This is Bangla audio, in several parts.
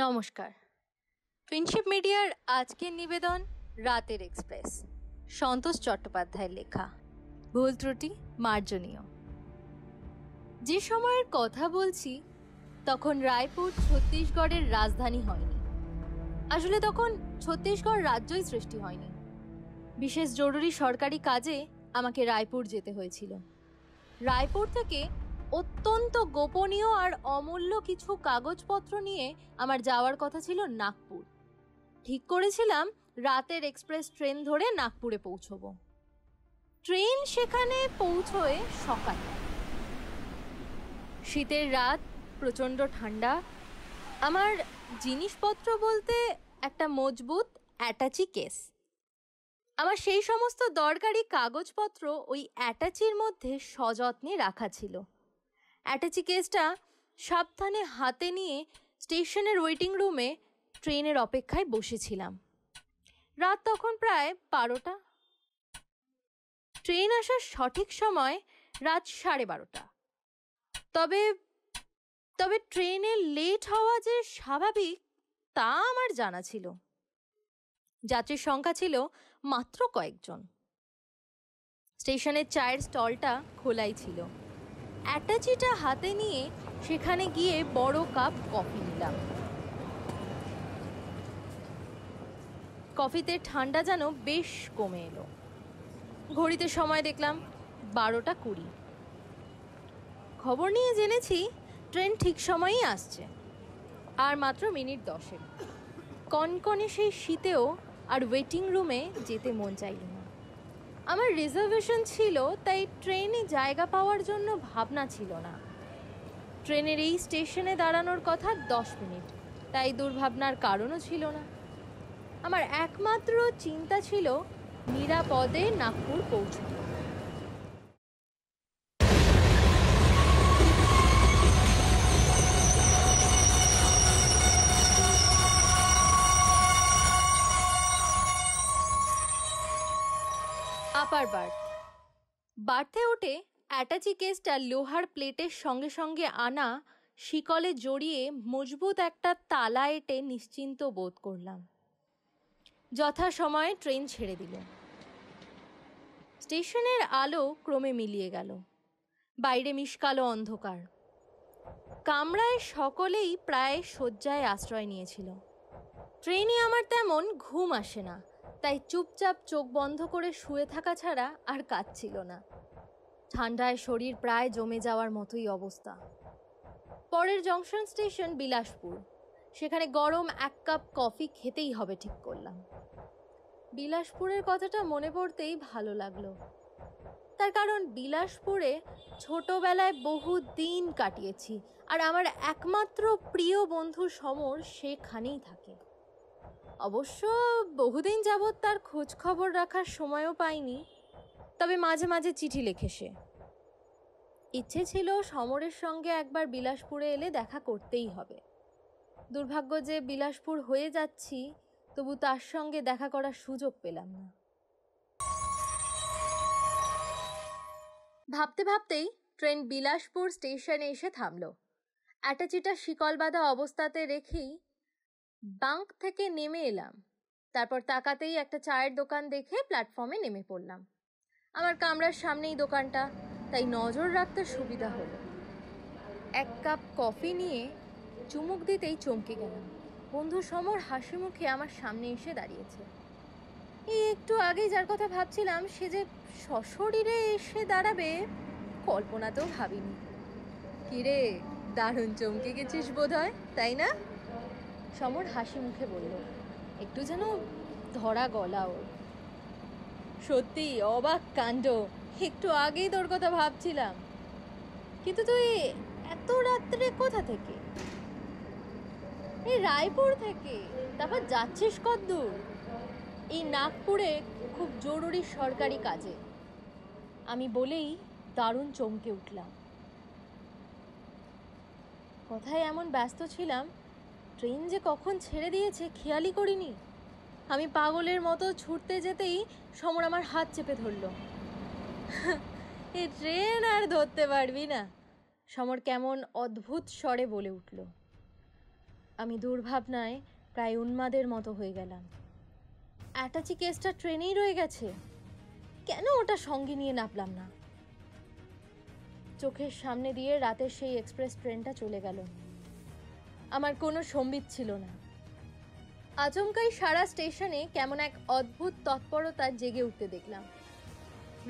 নমস্কার। ফ্রেন্ডশিপ মিডিয়ার আজকের নিবেদন রাতের এক্সপ্রেস, সন্তোষ চট্টোপাধ্যায়ের লেখা। ভুল ত্রুটি মার্জনীয়। যে সময়ের কথা বলছি তখন রায়পুর ছত্তিশগড়ের রাজধানী হয়নি। আসলে তখন ছত্তিশগড় রাজ্যই সৃষ্টি হয়নি। বিশেষ জরুরি সরকারি কাজে আমাকে রায়পুর যেতে হয়েছিল। রায়পুর থেকে অত্যন্ত গোপনীয় আর অমূল্য কিছু কাগজপত্র নিয়ে আমার যাওয়ার কথা ছিল নাগপুর। ঠিক করেছিলাম রাতের এক্সপ্রেস ট্রেন ধরে নাগপুরে পৌঁছবো। ট্রেন সেখানে পৌঁছয় সকালে। শীতের রাত, প্রচণ্ড ঠান্ডা। আমার জিনিসপত্র বলতে একটা মজবুত অ্যাটাচি কেস। আমার সেই সমস্ত দরকারি কাগজপত্র ওই অ্যাটাচির মধ্যে সযত্নে রাখা ছিল। অ্যাটাচি কেসটা সাবধানে হাতে নিয়ে স্টেশনের ওয়েটিং রুমে ট্রেনের অপেক্ষায় বসেছিলাম। রাত তখন প্রায় 12টা। ট্রেন আসার সঠিক সময় রাত 12:30। তবে ট্রেনের লেট হওয়া যে স্বাভাবিক তা আমার জানা ছিল। যাত্রীর সংখ্যা ছিল মাত্র কয়েকজন। স্টেশনের চায়ের স্টলটা খোলাই ছিল। অ্যাটাচিটা হাতে নিয়ে সেখানে গিয়ে বড় কাপ কফি নিলাম। কফিতে ঠান্ডা যেন বেশ কমে এলো। ঘড়িতে সময় দেখলাম 12:20। খবর নিয়ে জেনেছি ট্রেন ঠিক সময়ই আসছে, আর মাত্র মিনিট 10। কনকনে সেই শীতেও আর ওয়েটিং রুমে যেতে মন চাইল না। আমার রিজার্ভেশন ছিল, তাই ট্রেনে জায়গা পাওয়ার জন্য ভাবনা ছিল না। ট্রেনের এই স্টেশনে দাঁড়ানোর কথা 10 মিনিট, তাই দুর্ভাবনার কারণও ছিল না। আমার একমাত্র চিন্তা ছিল নিরাপদে নাগপুর পৌঁছানো। আপার বার্থে উঠে অ্যাটাচি কেসটা লোহার প্লেটের সঙ্গে সঙ্গে আনা শিকলে জড়িয়ে মজবুত একটা তালা এঁটে নিশ্চিন্ত বোধ করলাম। যথাসময়ে ট্রেন ছেড়ে দিল। স্টেশনের আলো ক্রমে মিলিয়ে গেল। বাইরে মিশকালো অন্ধকার। কামরায় সকলেই প্রায় শয্যায় আশ্রয় নিয়েছিল। ট্রেনে আমার তেমন ঘুম আসে না, তাই চুপচাপ চোখ বন্ধ করে শুয়ে থাকা ছাড়া আর কাজ ছিল না। ঠান্ডায় শরীর প্রায় জমে যাওয়ার মতোই অবস্থা। পরের জংশন স্টেশন বিলাসপুর। সেখানে গরম 1 কাপ কফি খেতেই হবে ঠিক করলাম। বিলাসপুরের কথাটা মনে পড়তেই ভালো লাগলো। তার কারণ বিলাসপুরে ছোটবেলায় বহু দিন কাটিয়েছি, আর আমার একমাত্র প্রিয় বন্ধু সমর সেখানেই থাকে। অবশ্য বহুদিন যাবৎ তার খোঁজ খবর রাখার সময়ও পাইনি, তবে মাঝে মাঝে চিঠি লেখে সে। ইচ্ছে ছিল সমরের সঙ্গে একবার বিলাসপুরে এলে দেখা করতেই হবে। দুর্ভাগ্য যে বিলাসপুর হয়ে যাচ্ছি, তবু তার সঙ্গে দেখা করার সুযোগ পেলাম না। ভাবতে ভাবতেই ট্রেন বিলাসপুর স্টেশনে এসে থামল। অ্যাটাচিটা শিকল বাঁধা অবস্থাতে রেখেই বাঙ্ক থেকে নেমে এলাম। তারপর তাকাতেই একটা চায়ের দোকান দেখে প্ল্যাটফর্মে নেমে পড়লাম। আমার কামরার সামনেই দোকানটা, তাই নজর রাখতে সুবিধা হলো। 1 কাপ কফি নিয়ে চুমুক দিতেই চমকে গেলাম। বন্ধু সমর হাসি মুখে আমার সামনে এসে দাঁড়িয়েছে। এই একটু আগেই যার কথা ভাবছিলাম সে যে সশরীরে এসে দাঁড়াবে কল্পনাতেও ভাবিনি। কিরে, দারুণ চমকে গেছিস বোধহয়, তাই না? সমর হাসি মুখে বলল, একটু যেন ধরা গলা ওর। সত্যি অবাক কাণ্ড, একটু আগেই তোর কথা ভাবছিলাম। কিন্তু তুই এত রাত্রে কোথা থেকে? এই রায়পুর থেকে। তারপর যাচ্ছিস কতদূর? এই নাগপুরে খুব জরুরি সরকারি কাজে, আমি বলেই দারুণ চমকে উঠলাম। কথায় এমন ব্যস্ত ছিলাম, ট্রেন যে কখন ছেড়ে দিয়েছে খেয়ালই করিনি। আমি পাগলের মতো ছুটতে যেতেই সমর আমার হাত চেপে ধরল। এই ট্রেন আর ধরতে পারবি না, সমর কেমন অদ্ভুত স্বরে বলে উঠল। আমি দুর্ভাবনায় প্রায় উন্মাদের মতো হয়ে গেলাম। অ্যাটাচি কেসটা ট্রেনেই রয়ে গেছে, কেন ওটা সঙ্গে নিয়ে নামলাম না? চোখের সামনে দিয়ে রাতের সেই এক্সপ্রেস ট্রেনটা চলে গেল। আমার কোনো সম্বিত ছিল না। আচমকাই সারা স্টেশনে কেমন এক অদ্ভুত তৎপরতা জেগে উঠতে দেখলাম।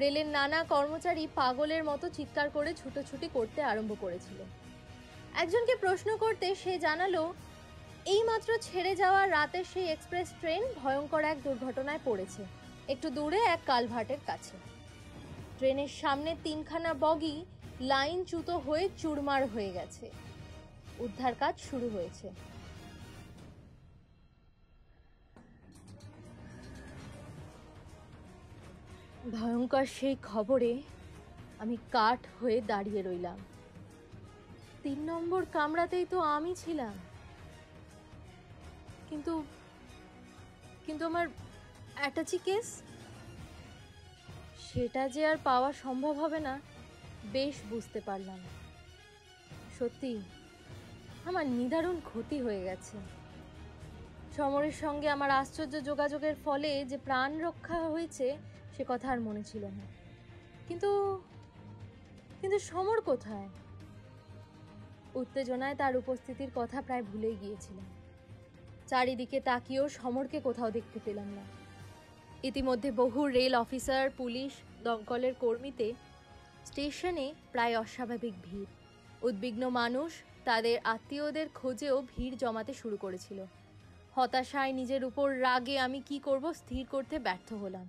রেলের নানা কর্মচারী পাগলের মতো চিৎকার করে ছুটোছুটি করতে আরম্ভ করেছিল। একজনকে প্রশ্ন করতে সে জানালো, এইমাত্র ছেড়ে যাওয়া রাতের সেই এক্সপ্রেস ট্রেন ভয়ঙ্কর এক দুর্ঘটনায় পড়েছে, একটু দূরে এক কালভার্টের কাছে। ট্রেনের সামনে 3খানা বগি লাইনচ্যুত হয়ে চুরমার হয়ে গেছে। উদ্ধার কাজ শুরু হয়েছে। ভয়ঙ্কর সেই খবরে আমি কাঠ হয়ে দাঁড়িয়ে রইলাম। 3 নম্বর কামরাতেই তো আমি ছিলাম, কিন্তু কিন্তু আমার অ্যাটাচি কেস, সেটা যে আর পাওয়া সম্ভব হবে না বেশ বুঝতে পারলাম। সত্যি আমার নিদারুণ ক্ষতি হয়ে গেছে। সমরের সঙ্গে আমার আশ্চর্য যোগাযোগের ফলে যে প্রাণ রক্ষা হয়েছে সে কথা আর মনে ছিল না। কিন্তু কিন্তু সমর কোথায়? উত্তেজনায় তার উপস্থিতির কথা প্রায় ভুলেই গিয়েছিলাম। চারিদিকে তাকিয়েও সমরকে কোথাও দেখতে পেলাম না। ইতিমধ্যে বহু রেল অফিসার, পুলিশ, দমকলের কর্মীতে স্টেশনে প্রায় অস্বাভাবিক ভিড়। উদ্বিগ্ন মানুষ তাদের আত্মীয়দের খোঁজেও ভিড় জমাতে শুরু করেছিল। হতাশায়, নিজের উপর রাগে আমি কি করব স্থির করতে ব্যর্থ হলাম।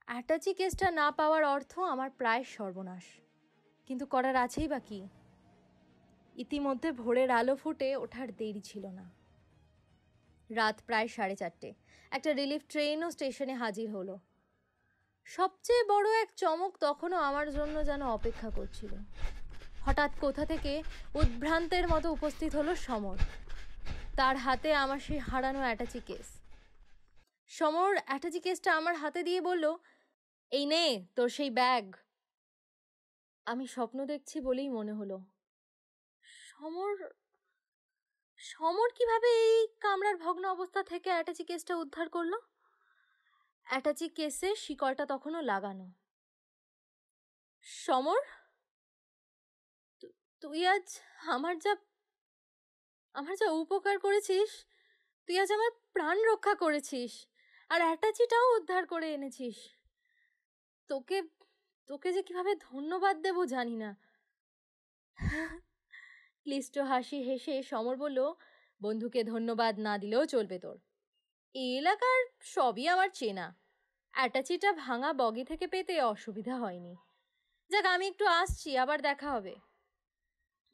অ্যাটাচি কেসটা না পাওয়ার অর্থ আমার প্রায় সর্বনাশ, কিন্তু করার আছেই বা কি? ইতিমধ্যে ভোরের আলো ফুটে ওঠার দেরি ছিল না। রাত প্রায় 4:30। একটা রিলিফ ট্রেনও স্টেশনে হাজির হলো। সবচেয়ে বড় এক চমক তখনও আমার জন্য যেন অপেক্ষা করছিল। হঠাৎ কোথা থেকে উদ্ভ্রান্তের মতো উপস্থিত হলো সমর। তার হাতে আমার সেই হারানো অ্যাটাচি কেস। সমর অ্যাটাচি কেসটা আমার হাতে দিয়ে বলল, এই নে তোর সেই ব্যাগ। আমি স্বপ্ন দেখছি বলেই মনে হলো। সমর সমর কিভাবে এই কামরার ভগ্ন অবস্থা থেকে অ্যাটাচি কেসটা উদ্ধার করলো? অ্যাটাচি কেসে শিকলটা তখনও লাগানো। সমর, তুই আজ আমার যা উপকার করেছিস, তুই আজ আমার প্রাণ রক্ষা করেছিস আর অ্যাটাচিটাও উদ্ধার করে এনেছিস। তোকে তোকে যে কিভাবে ধন্যবাদ দেব জানি না। ক্লিষ্ট হাসি হেসে সমর বলল, বন্ধুকে ধন্যবাদ না দিলেও চলবে তোর। এই এলাকার সবই আমার চেনা। অ্যাটাচিটা ভাঙা বগি থেকে পেতে অসুবিধা হয়নি। যাক, আমি একটু আসছি, আবার দেখা হবে।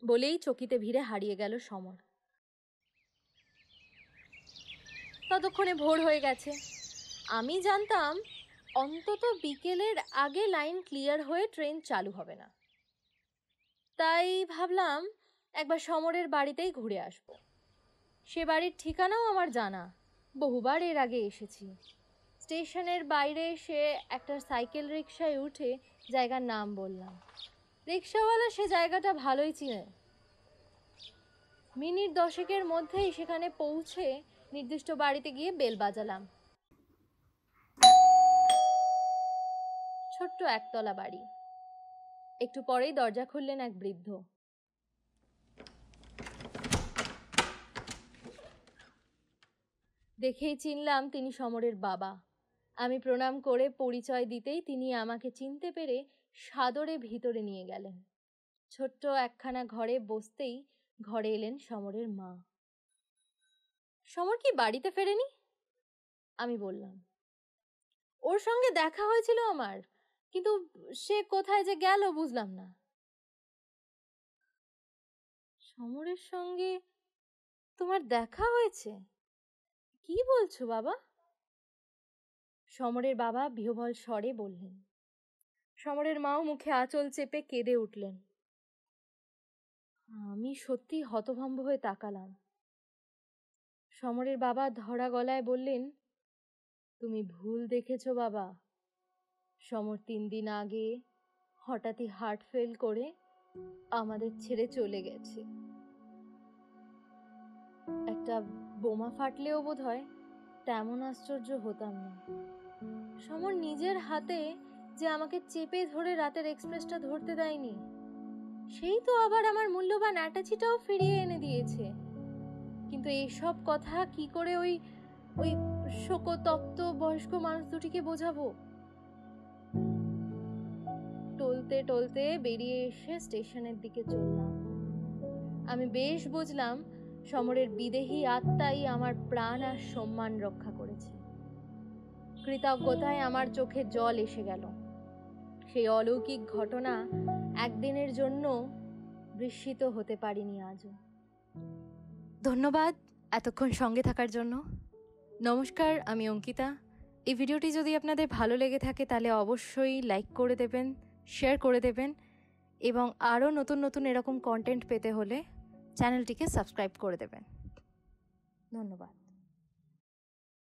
বলেই চকিতে ভিড়ে হারিয়ে গেল সমর। ততক্ষণে ভোর হয়ে গেছে। আমি জানতাম অন্তত বিকেলের আগে লাইন ক্লিয়ার হয়ে ট্রেন চালু হবে না। তাই ভাবলাম একবার সমরের বাড়িতেই ঘুরে আসব। সে বাড়ির ঠিকানাও আমার জানা, বহুবার এর আগে এসেছি। স্টেশনের বাইরে এসে একটা সাইকেল রিকশায় উঠে জায়গার নাম বললাম। রিকশাওয়ালা সে জায়গাটা ভালোই চিনে। মিনিট 10-এর মধ্যেই সেখানে পৌঁছে নির্দিষ্ট বাড়িতে গিয়ে বেল বাজালাম। ছোট্ট একতলা বাড়ি। একটু পরেই দরজা খুললেন এক বৃদ্ধ। দেখেই চিনলাম তিনি সমরের বাবা। আমি প্রণাম করে পরিচয় দিতেই তিনি আমাকে চিনতে পেরে সাদরে ভিতরে নিয়ে গেলেন। ছোট্ট একখানা ঘরে বসতেই ঘরে এলেন সমরের মা। সমর কি বাড়িতে ফেরেনি? আমি বললাম। ওর সঙ্গে দেখা হয়েছিল আমার, কিন্তু সে কোথায় যে গেল বুঝলাম না। সমরের সঙ্গে তোমার দেখা হয়েছে? কি বলছো বাবা? সমরের বাবা বিহ্বল স্বরে বললেন। সমরের মাও মুখে আঁচল চেপে কেঁদে উঠলেন। আমি সত্যি হতভম্ব হয়ে তাকালাম। সমরের বাবা ধরা গলায় বললেন, তুমি ভুল দেখেছো বাবা। সমর 3 দিন আগে হঠাৎই হার্ট ফেল করে আমাদের ছেড়ে চলে গেছে। একটা বোমা ফাটলেও বোধ হয় তেমন আশ্চর্য হতাম না। সমর নিজের হাতে যে আমাকে চেপে ধরে রাতের এক্সপ্রেসটা ধরতে দেয়নি, সেই তো আবার আমার মূল্যবান অ্যাটাচিটাও ফিরিয়ে এনে দিয়েছে। কিন্তু এইসব কথা কি করে ওই ওই শোকতপ্ত বয়স্ক মানুষ দুটিকে বোঝাবো? টলতে টলতে বেরিয়ে এসে স্টেশনের দিকে চললাম। আমি বেশ বুঝলাম সমরের বিদেহী আত্মাই আমার প্রাণ আর সম্মান রক্ষা করেছে। কৃতজ্ঞতায় আমার চোখে জল এসে গেল। সেই অলৌকিক ঘটনা একদিনের জন্য বিস্মিত হতে পারিনি আজও। ধন্যবাদ এতক্ষণ সঙ্গে থাকার জন্য। নমস্কার, আমি অঙ্কিতা। এই ভিডিওটি যদি আপনাদের ভালো লেগে থাকে তাহলে অবশ্যই লাইক করে দেবেন, শেয়ার করে দেবেন এবং আরও নতুন নতুন এরকম কন্টেন্ট পেতে হলে চ্যানেলটিকে সাবস্ক্রাইব করে দেবেন। ধন্যবাদ।